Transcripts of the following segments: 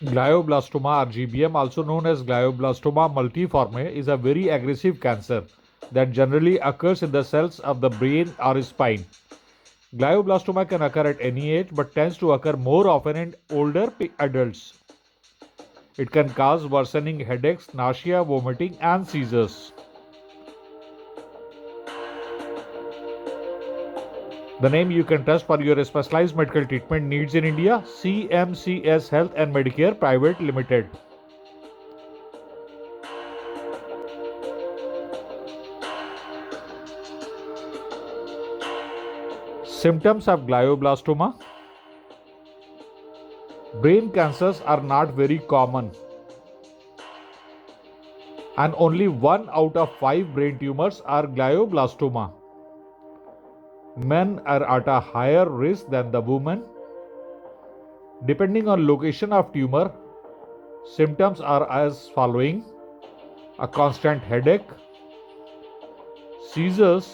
Glioblastoma or GBM, also known as glioblastoma multiforme, is a very aggressive cancer that generally occurs in the cells of the brain or spine. Glioblastoma can occur at any age but tends to occur more often in older adults. It can cause worsening headaches, nausea, vomiting, and seizures. The name you can trust for your specialized medical treatment needs in India: CMCS Health and Medicare Private Limited. Symptoms of glioblastoma: brain cancers are not very common, and only 1 out of 5 brain tumors are glioblastoma. Men are at a higher risk than the women. Depending on location of tumor, symptoms are as following: a constant headache, seizures,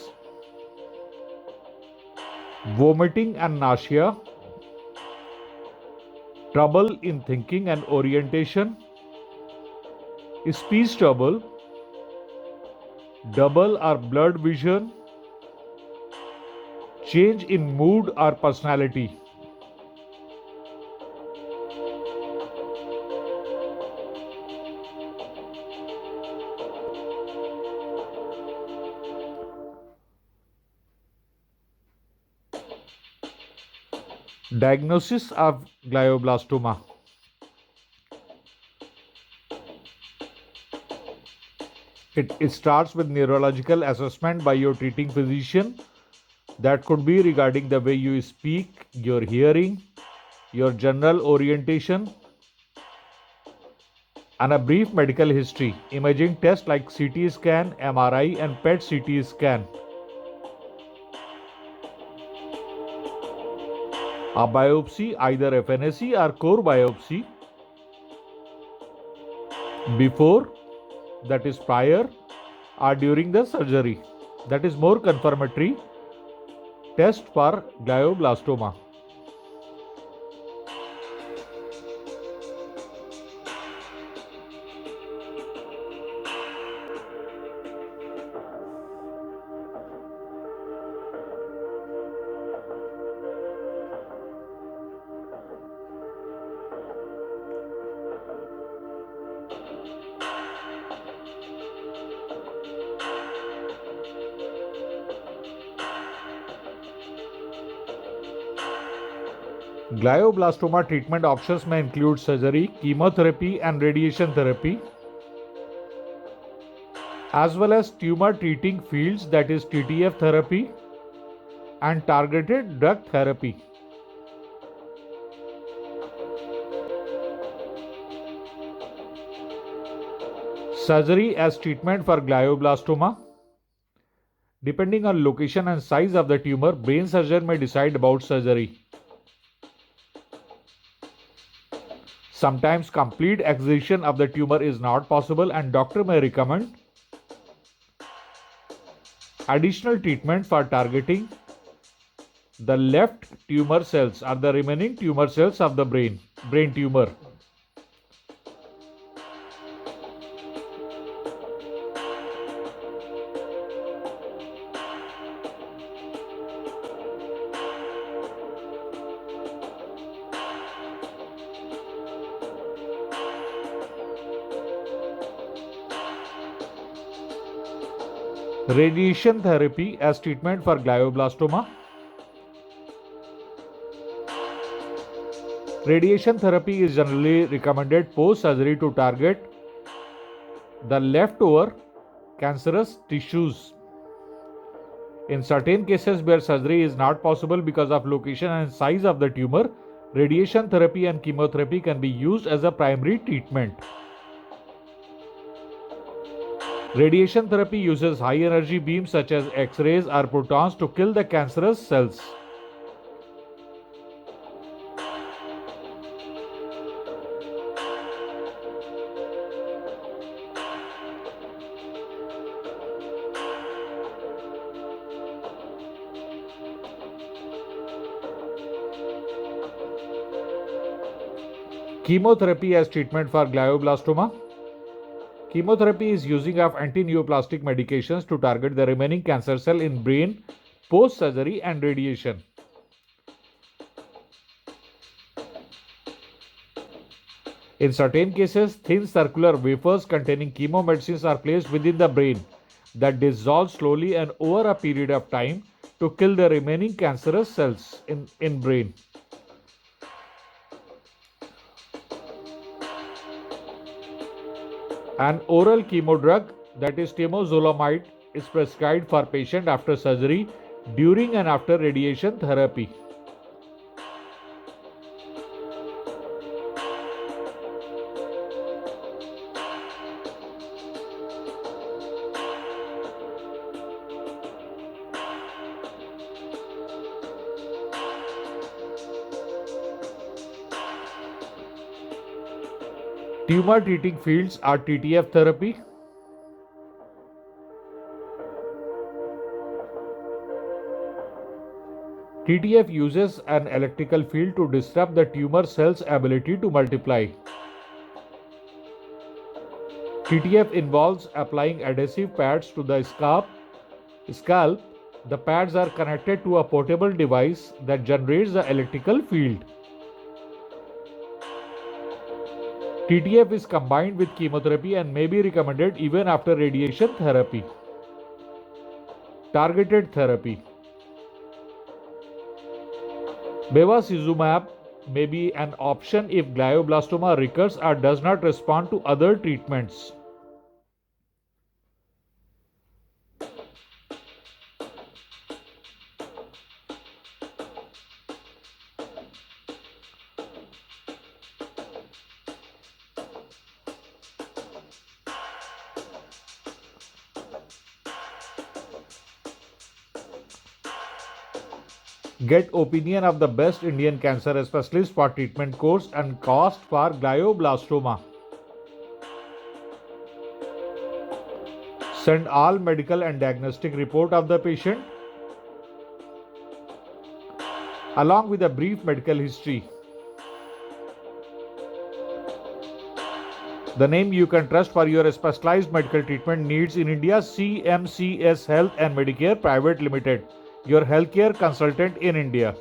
vomiting and nausea, trouble in thinking and orientation, speech trouble, double or blurred vision, change in mood or personality. Diagnosis of glioblastoma: it starts with neurological assessment by your treating physician. That could be regarding the way you speak, your hearing, your general orientation, and a brief medical history. Imaging tests like CT scan, MRI, and PET CT scan. A biopsy, either FNAC or core biopsy, before, that is prior, or during the surgery, that is more confirmatory test for glioblastoma. Glioblastoma treatment options may include surgery, chemotherapy, and radiation therapy, as well as tumor treating fields, that is TTF therapy, and targeted drug therapy. Surgery as treatment for glioblastoma: depending on location and size of the tumor, brain surgeon may decide about surgery. Sometimes complete excision of the tumor is not possible, and doctor may recommend additional treatment for targeting the left tumor cells or the remaining tumor cells of the brain tumor. Radiation therapy as treatment for glioblastoma. Radiation therapy is generally recommended post surgery to target the leftover cancerous tissues. In certain cases where surgery is not possible because of location and size of the tumor, radiation therapy and chemotherapy can be used as a primary treatment. Radiation therapy uses high energy beams such as X-rays or protons to kill the cancerous cells. Chemotherapy as treatment for glioblastoma. Chemotherapy is using of anti-neoplastic medications to target the remaining cancer cell in brain post-surgery and radiation. In certain cases, thin circular wafers containing chemomedicines are placed within the brain that dissolve slowly and over a period of time to kill the remaining cancerous cells in brain. An oral chemo drug, that is temozolomide, is prescribed for patient after surgery, during and after radiation therapy. Tumor treating fields are TTF therapy. TTF uses an electrical field to disrupt the tumor cell's ability to multiply. TTF involves applying adhesive pads to the scalp. The pads are connected to a portable device that generates the electrical field. TTF is combined with chemotherapy and may be recommended even after radiation therapy. Targeted therapy. Bevacizumab may be an option if glioblastoma recurs or does not respond to other treatments. Get opinion of the best Indian cancer specialist for treatment course and cost for glioblastoma. Send all medical and diagnostic report of the patient along with a brief medical history. The name you can trust for your specialized medical treatment needs in India: CMCS Health and Medicare Private Limited, your healthcare consultant in India.